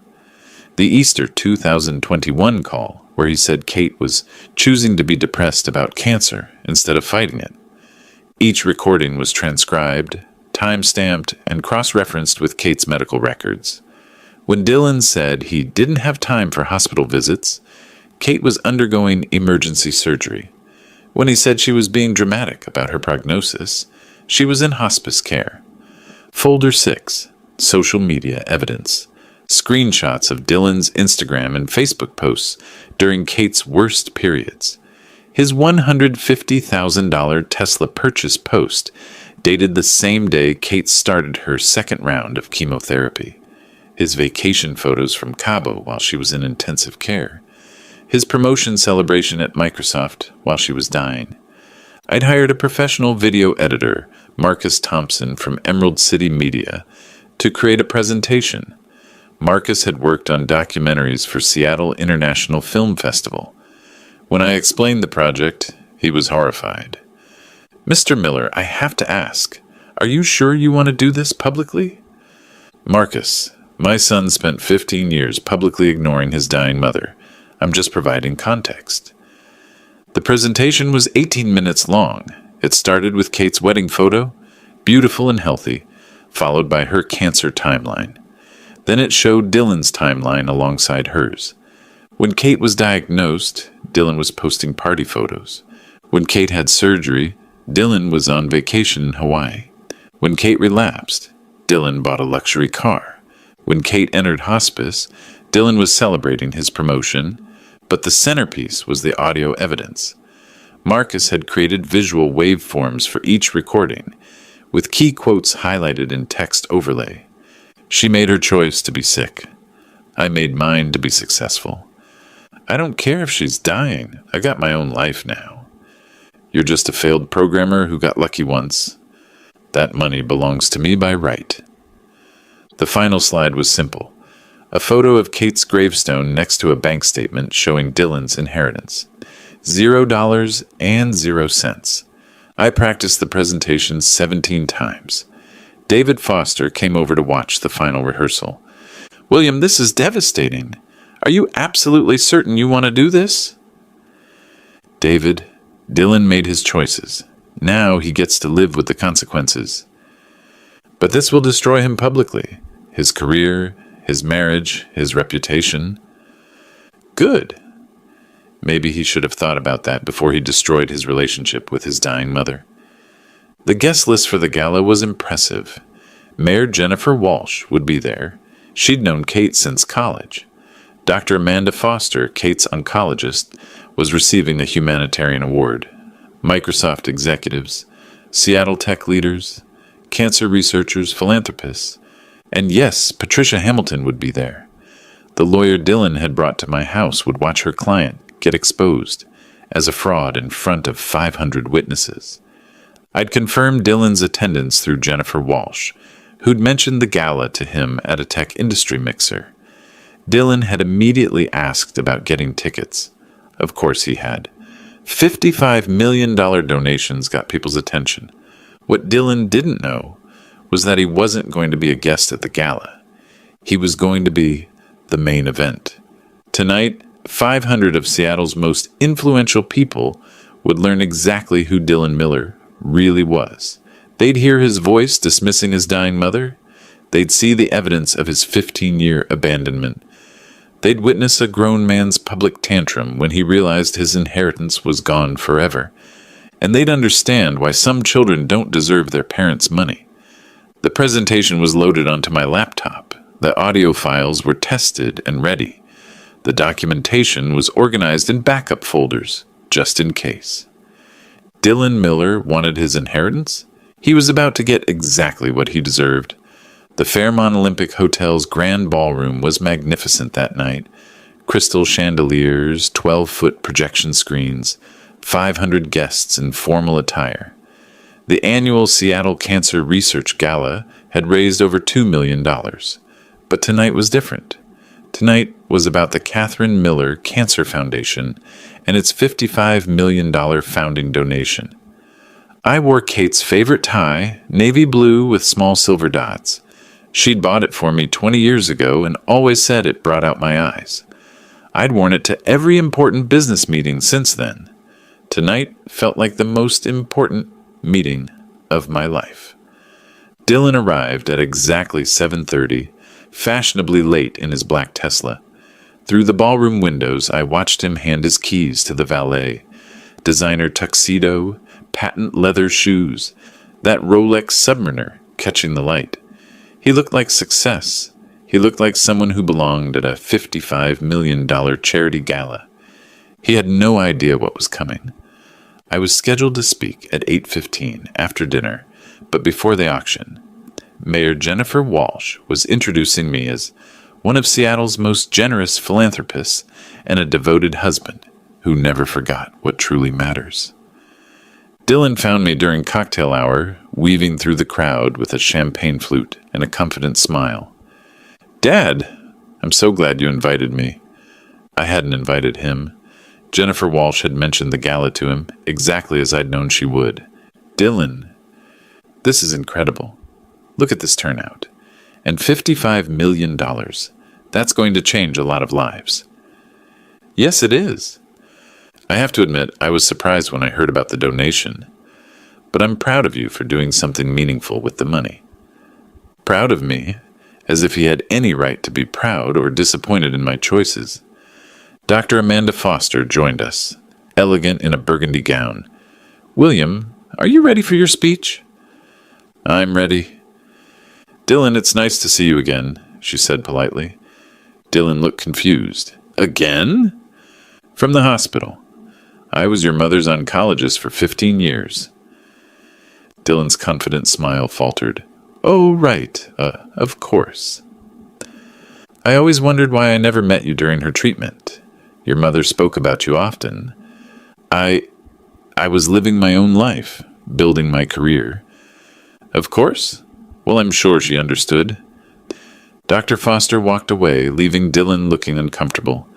The Easter 2021 call where he said Kate was choosing to be depressed about cancer instead of fighting it. Each recording was transcribed, time-stamped, and cross-referenced with Kate's medical records. When Dylan said he didn't have time for hospital visits, Kate was undergoing emergency surgery. When he said she was being dramatic about her prognosis, she was in hospice care. Folder 6, Social Media Evidence. Screenshots of Dylan's Instagram and Facebook posts during Kate's worst periods. His $150,000 Tesla purchase post dated the same day Kate started her second round of chemotherapy. His vacation photos from Cabo while she was in intensive care. His promotion celebration at Microsoft while she was dying. I'd hired a professional video editor, Marcus Thompson from Emerald City Media, to create a presentation. Marcus had worked on documentaries for Seattle International Film Festival. When I explained the project, he was horrified. "Mr. Miller, I have to ask, are you sure you want to do this publicly?" "Marcus, my son spent 15 years publicly ignoring his dying mother. I'm just providing context." The presentation was 18 minutes long. It started with Kate's wedding photo, beautiful and healthy, followed by her cancer timeline. Then it showed Dylan's timeline alongside hers. When Kate was diagnosed, Dylan was posting party photos. When Kate had surgery, Dylan was on vacation in Hawaii. When Kate relapsed, Dylan bought a luxury car. When Kate entered hospice, Dylan was celebrating his promotion, but the centerpiece was the audio evidence. Marcus had created visual waveforms for each recording, with key quotes highlighted in text overlay. She made her choice to be sick. I made mine to be successful. I don't care if she's dying. I got my own life now. You're just a failed programmer who got lucky once. That money belongs to me by right. The final slide was simple. A photo of Kate's gravestone next to a bank statement showing Dylan's inheritance. $0 and 0 cents. I practiced the presentation 17 times. David Foster came over to watch the final rehearsal. "William, this is devastating. Are you absolutely certain you want to do this?" "David, Dylan made his choices. Now he gets to live with the consequences. But this will destroy him publicly. His career, his marriage, his reputation." Good. Maybe he should have thought about that before he destroyed his relationship with his dying mother. The guest list for the gala was impressive. Mayor Jennifer Walsh would be there. She'd known Kate since college. Dr. Amanda Foster, Kate's oncologist, was receiving a humanitarian award. Microsoft executives, Seattle tech leaders, cancer researchers, philanthropists, and yes, Patricia Hamilton would be there. The lawyer Dylan had brought to my house would watch her client get exposed as a fraud in front of 500 witnesses. I'd confirmed Dylan's attendance through Jennifer Walsh, who'd mentioned the gala to him at a tech industry mixer. Dylan had immediately asked about getting tickets. Of course he had. $55 million donations got people's attention. What Dylan didn't know was that he wasn't going to be a guest at the gala. He was going to be the main event. Tonight, 500 of Seattle's most influential people would learn exactly who Dylan Miller really was. They'd hear his voice dismissing his dying mother. They'd see the evidence of his 15-year abandonment. They'd witness a grown man's public tantrum when he realized his inheritance was gone forever. And they'd understand why some children don't deserve their parents' money. The presentation was loaded onto my laptop. The audio files were tested and ready. The documentation was organized in backup folders, just in case. Dylan Miller wanted his inheritance? He was about to get exactly what he deserved. The Fairmont Olympic Hotel's grand ballroom was magnificent that night. Crystal chandeliers, 12-foot projection screens, 500 guests in formal attire. The annual Seattle Cancer Research Gala had raised over $2 million. But tonight was different. Tonight was about the Catherine Miller Cancer Foundation and its $55 million founding donation. I wore Kate's favorite tie, navy blue with small silver dots. She'd bought it for me 20 years ago and always said it brought out my eyes. I'd worn it to every important business meeting since then. Tonight felt like the most important meeting of my life. Dylan arrived at exactly 7:30, fashionably late in his black Tesla. Through the ballroom windows, I watched him hand his keys to the valet. Designer tuxedo, patent leather shoes, that Rolex Submariner catching the light. He looked like success. He looked like someone who belonged at a $55 million charity gala. He had no idea what was coming. I was scheduled to speak at 8:15 after dinner, but before the auction. Mayor Jennifer Walsh was introducing me as one of Seattle's most generous philanthropists and a devoted husband who never forgot what truly matters. Dylan found me during cocktail hour, weaving through the crowd with a champagne flute and a confident smile. "Dad, I'm so glad you invited me." I hadn't invited him. Jennifer Walsh had mentioned the gala to him, exactly as I'd known she would. "Dylan, this is incredible. Look at this turnout. And $55 million. That's going to change a lot of lives." "Yes, it is." I have to admit, I was surprised when I heard about the donation. "But I'm proud of you for doing something meaningful with the money." Proud of me? As if he had any right to be proud or disappointed in my choices. Dr. Amanda Foster joined us, elegant in a burgundy gown. "William, are you ready for your speech?" "I'm ready." "Dylan, it's nice to see you again," she said politely. Dylan looked confused. "Again?" "From the hospital. I was your mother's oncologist for 15 years. Dylan's confident smile faltered. "Oh, right. Of course. I always wondered why I never met you during her treatment. Your mother spoke about you often. I was living my own life, building my career." "Of course. Well, I'm sure she understood." Dr. Foster walked away, leaving Dylan looking uncomfortable.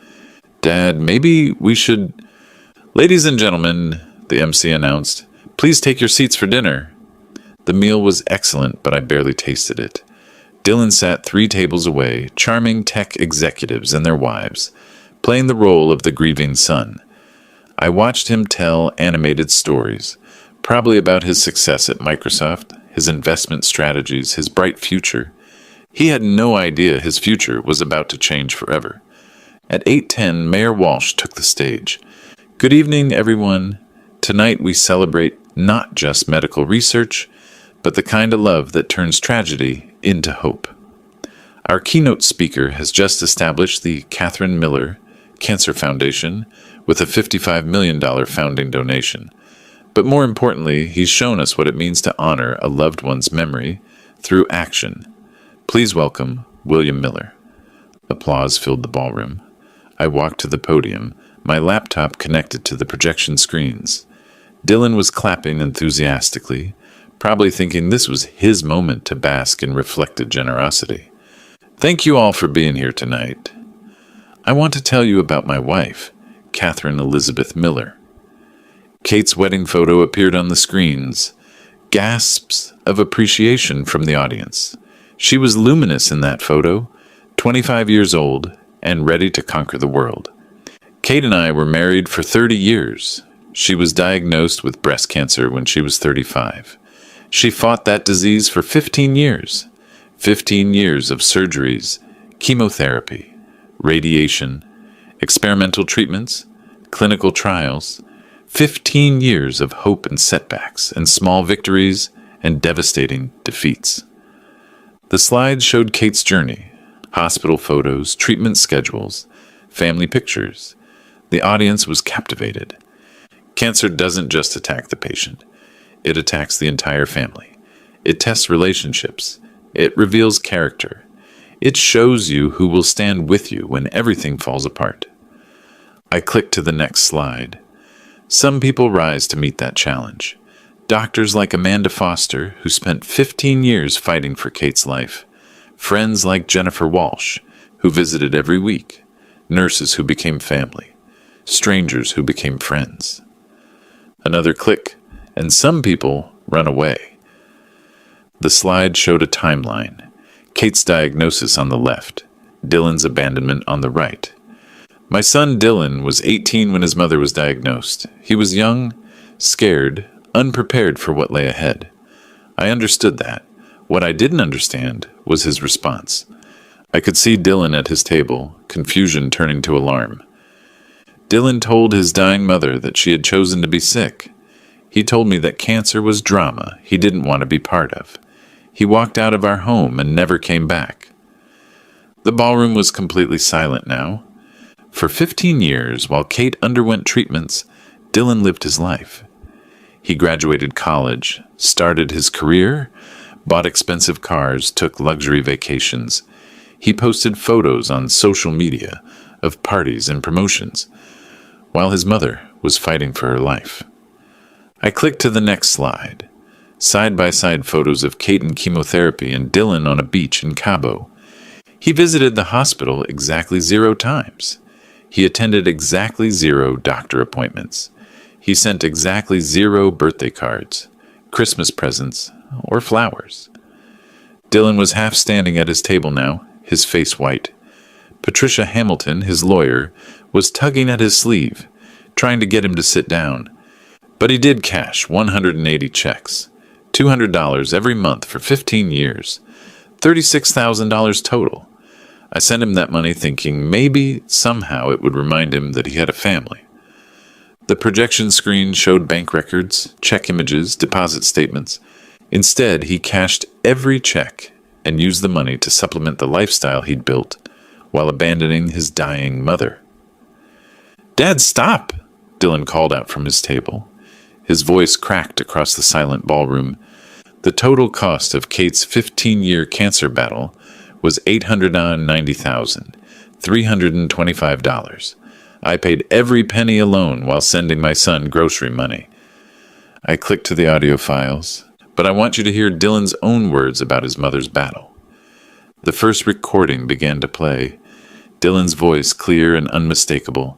"Dad, maybe we should—" "Ladies and gentlemen," the MC announced, "please take your seats for dinner." The meal was excellent, but I barely tasted it. Dylan sat 3 tables away, charming tech executives and their wives, playing the role of the grieving son. I watched him tell animated stories, probably about his success at Microsoft, his investment strategies, his bright future. He had no idea his future was about to change forever. At 8:10, Mayor Walsh took the stage. "Good evening, everyone. Tonight we celebrate not just medical research, but the kind of love that turns tragedy into hope. Our keynote speaker has just established the Catherine Miller Cancer Foundation with a $55 million founding donation. But more importantly, he's shown us what it means to honor a loved one's memory through action. Please welcome William Miller." Applause filled the ballroom. I walked to the podium, my laptop connected to the projection screens. Dylan was clapping enthusiastically, probably thinking this was his moment to bask in reflected generosity. "Thank you all for being here tonight. I want to tell you about my wife, Catherine Elizabeth Miller." Kate's wedding photo appeared on the screens. Gasps of appreciation from the audience. She was luminous in that photo, 25 years old, and ready to conquer the world. Kate and I were married for 30 years. She was diagnosed with breast cancer when she was 35. She fought that disease for 15 years. 15 years of surgeries, chemotherapy, radiation, experimental treatments, clinical trials, 15 years of hope and setbacks and small victories and devastating defeats. The slides showed Kate's journey, hospital photos, treatment schedules, family pictures. The audience was captivated. Cancer doesn't just attack the patient. It attacks the entire family. It tests relationships. It reveals character. It shows you who will stand with you when everything falls apart. I clicked to the next slide. Some people rise to meet that challenge. Doctors like Amanda Foster, who spent 15 years fighting for Kate's life. Friends like Jennifer Walsh, who visited every week. Nurses who became family. Strangers who became friends. Another click, and some people run away. The slide showed a timeline. Kate's diagnosis on the left, Dylan's abandonment on the right. My son Dylan was 18 when his mother was diagnosed. He was young, scared, unprepared for what lay ahead. I understood that. What I didn't understand was his response. I could see Dylan at his table, confusion turning to alarm. Dylan told his dying mother that she had chosen to be sick. He told me that cancer was drama he didn't want to be part of. He walked out of our home and never came back. The ballroom was completely silent now. For 15 years, while Kate underwent treatments, Dylan lived his life. He graduated college, started his career, bought expensive cars, took luxury vacations. He posted photos on social media of parties and promotions, while his mother was fighting for her life. I clicked to the next slide. Side-by-side photos of Kate in chemotherapy and Dylan on a beach in Cabo. He visited the hospital exactly 0 times. He attended exactly 0 doctor appointments. He sent exactly 0 birthday cards, Christmas presents, or flowers. Dylan was half standing at his table now, his face white. Patricia Hamilton, his lawyer, was tugging at his sleeve, trying to get him to sit down. But he did cash 180 checks, $200 every month for 15 years, $36,000 total. I sent him that money thinking maybe somehow it would remind him that he had a family. The projection screen showed bank records, check images, deposit statements. Instead, he cashed every check and used the money to supplement the lifestyle he'd built while abandoning his dying mother. "Dad, stop!" Dylan called out from his table. His voice cracked across the silent ballroom. The total cost of Kate's 15-year cancer battle was $890,325. I paid every penny alone while sending my son grocery money. I clicked to the audio files, but I want you to hear Dylan's own words about his mother's battle. The first recording began to play. Dylan's voice clear and unmistakable.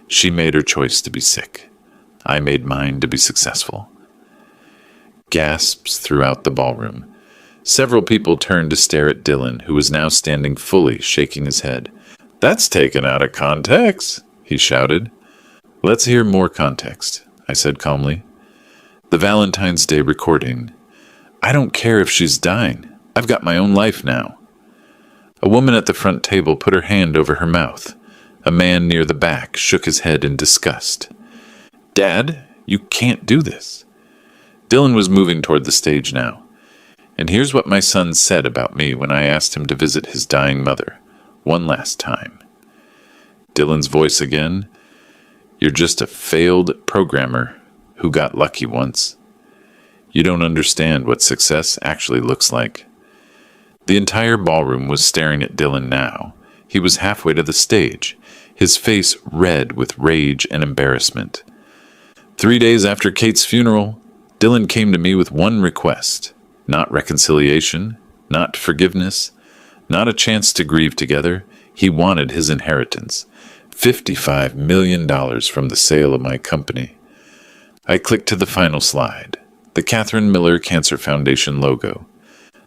She made her choice to be sick. I made mine to be successful. Gasps throughout the ballroom. Several people turned to stare at Dylan, who was now standing fully, shaking his head. "That's taken out of context," he shouted. "Let's hear more context," I said calmly. The Valentine's Day recording. "I don't care if she's dying. I've got my own life now." A woman at the front table put her hand over her mouth. A man near the back shook his head in disgust. "Dad, you can't do this." Dylan was moving toward the stage now. "And here's what my son said about me when I asked him to visit his dying mother. One last time." Dylan's voice again. "You're just a failed programmer who got lucky once. You don't understand what success actually looks like." The entire ballroom was staring at Dylan now. He was halfway to the stage, his face red with rage and embarrassment. 3 days after Kate's funeral, Dylan came to me with one request. Not reconciliation, not forgiveness, not a chance to grieve together. He wanted his inheritance. $55 million from the sale of my company. I clicked to the final slide, the Catherine Miller Cancer Foundation logo.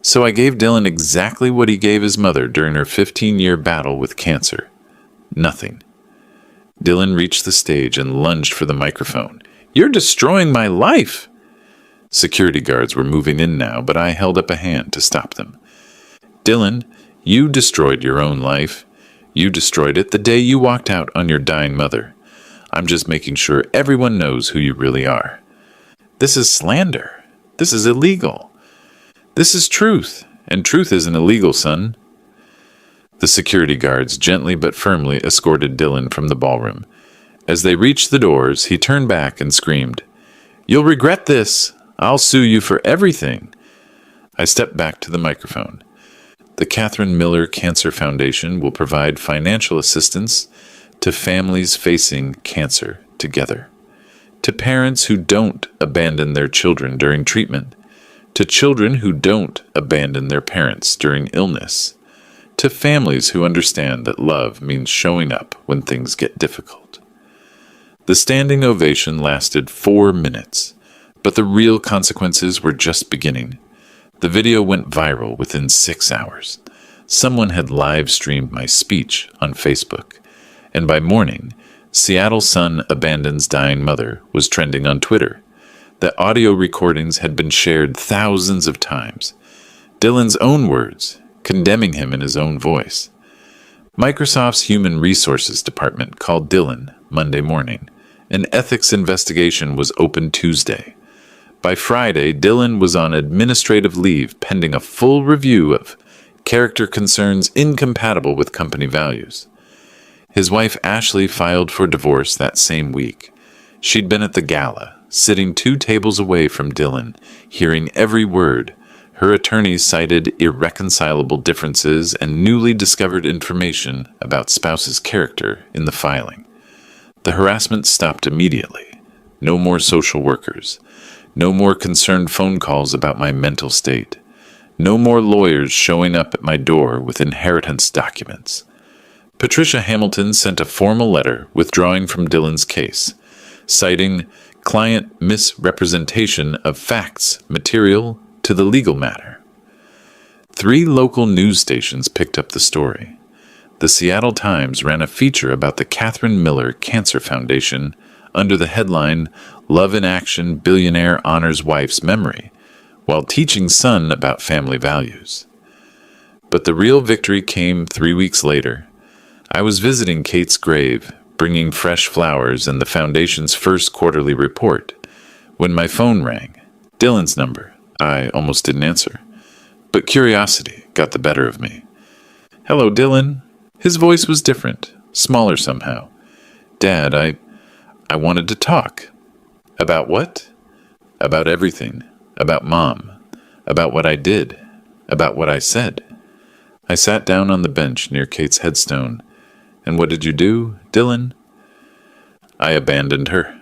So I gave Dylan exactly what he gave his mother during her 15-year battle with cancer. Nothing. Dylan reached the stage and lunged for the microphone. "You're destroying my life!" Security guards were moving in now, but I held up a hand to stop them. "Dylan, you destroyed your own life. You destroyed it the day you walked out on your dying mother. I'm just making sure everyone knows who you really are. This is slander. This is illegal. This is truth, and truth isn't illegal, son." The security guards gently but firmly escorted Dylan from the ballroom. As they reached the doors, he turned back and screamed, "You'll regret this. I'll sue you for everything." I stepped back to the microphone. The Catherine Miller Cancer Foundation will provide financial assistance to families facing cancer together, to parents who don't abandon their children during treatment, to children who don't abandon their parents during illness, to families who understand that love means showing up when things get difficult. The standing ovation lasted 4 minutes, but the real consequences were just beginning. The video went viral within 6 hours. Someone had live-streamed my speech on Facebook, and by morning, "Seattle son abandons dying mother" was trending on Twitter. The audio recordings had been shared thousands of times. Dylan's own words, condemning him in his own voice. Microsoft's Human Resources Department called Dylan Monday morning. An ethics investigation was opened Tuesday. By Friday, Dylan was on administrative leave pending a full review of character concerns incompatible with company values. His wife Ashley filed for divorce that same week. She'd been at the gala, sitting 2 tables away from Dylan, hearing every word. Her attorney cited irreconcilable differences and newly discovered information about spouse's character in the filing. The harassment stopped immediately. No more social workers. No more concerned phone calls about my mental state. No more lawyers showing up at my door with inheritance documents. Patricia Hamilton sent a formal letter withdrawing from Dylan's case, citing client misrepresentation of facts material to the legal matter. 3 local news stations picked up the story. The Seattle Times ran a feature about the Catherine Miller Cancer Foundation under the headline, "Love in Action Billionaire Honors Wife's Memory," while teaching son about family values. But the real victory came 3 weeks later. I was visiting Kate's grave, bringing fresh flowers and the foundation's first quarterly report, when my phone rang. Dylan's number. I almost didn't answer, but curiosity got the better of me. "Hello, Dylan." His voice was different, smaller somehow. "Dad, I wanted to talk." "About what?" "About everything. About Mom. About what I did. About what I said." I sat down on the bench near Kate's headstone. "And what did you do, Dylan?" "I abandoned her.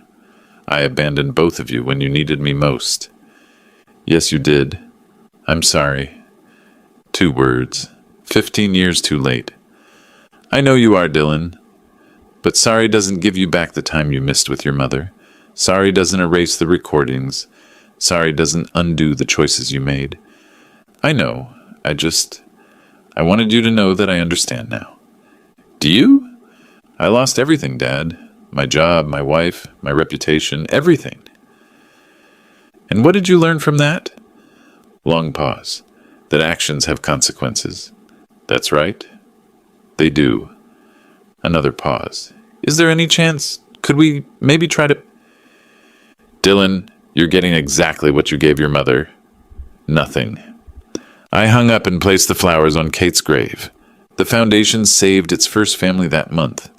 I abandoned both of you when you needed me most." "Yes, you did. I'm sorry." 2 words. 15 years too late. "I know you are, Dylan. But sorry doesn't give you back the time you missed with your mother. Sorry doesn't erase the recordings. Sorry doesn't undo the choices you made. I know. I wanted you to know that I understand now." "Do you?" "I lost everything, Dad. My job, my wife, my reputation, everything." "And what did you learn from that?" Long pause. "That actions have consequences." "That's right. They do. Another pause. Is there any chance? Could we maybe try to... Dylan, you're getting exactly what you gave your mother. Nothing. I hung up and placed the flowers on Kate's grave. The foundation saved its first family that month,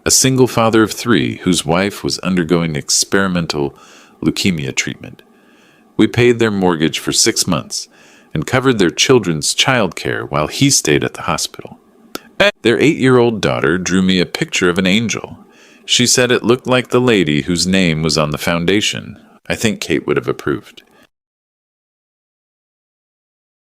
a single father of 3 whose wife was undergoing experimental leukemia treatment. We paid their mortgage for 6 months and covered their children's child care while he stayed at the hospital. Their 8-year-old daughter drew me a picture of an angel. She said it looked like the lady whose name was on the foundation. I think Kate would have approved.